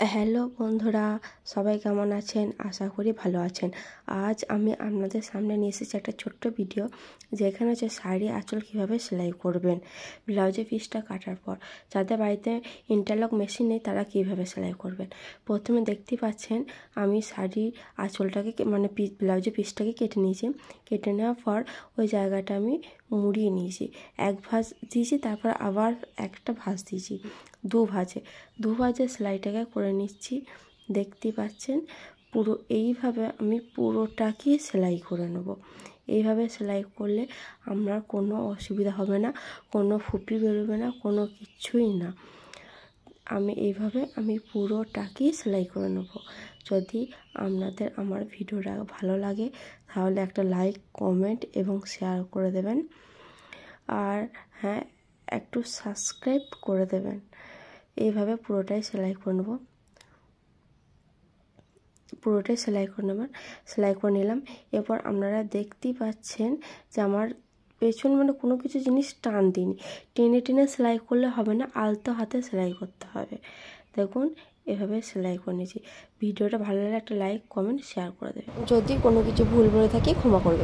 Hello বন্ধুরা, সবাই কেমন আছেন? আশা করি ভালো আছেন। আজ আমি আপনাদের সামনে নিয়ে এসেছি একটা ছোট্ট ভিডিও, যেখানে হচ্ছে শাড়ি আঁচল কীভাবে সেলাই করবেন ব্লাউজের পিসটা কাটার পর। যাদের বাড়িতে ইন্টারলক মেশিন নেই তারা কীভাবে সেলাই করবেন। প্রথমে দেখতে পাচ্ছেন আমি শাড়ির আঁচলটাকে ব্লাউজের পিসটাকে কেটে নিয়েছি। কেটে নেওয়ার পর ওই জায়গাটা আমি মুড়িয়ে নিয়েছি, এক ভাঁজ দিয়েছি, তারপর আবার একটা ভাঁজ দিয়েছি, দু ভাঁজে সেলাইটাকে করে নিচ্ছি। দেখতে পাচ্ছেন পুরো এইভাবে আমি পুরোটাকে সেলাই করে নেব। এইভাবে সেলাই করলে আমার কোনো অসুবিধা হবে না, কোনো ফুপি বেরোবে না, কোনো কিছুই না। আমি পুরোটাকেই সেলাই করে নেব। যদি আপনাদের আমার ভিডিওটা ভালো লাগে তাহলে একটা লাইক, কমেন্ট এবং শেয়ার করে দেবেন। আর হ্যাঁ, একটু সাবস্ক্রাইব করে দেবেন। এইভাবে পুরোটাই সেলাই করে নেব। সেলাই করে নিলাম। এরপর আপনারা দেখতেই পাচ্ছেন যে আমার পেছন কোনো কিছু জিনিস টান দিইনি। টেনে সেলাই করলে হবে না, আলতো হাতে সেলাই করতে হবে। দেখুন এভাবে সেলাই করে নিয়েছি। ভিডিওটা ভালো লাগলে একটা লাইক, কমেন্ট, শেয়ার করে দেবেন। যদি কোনো কিছু ভুল বলে থাকি ক্ষমা করবেন।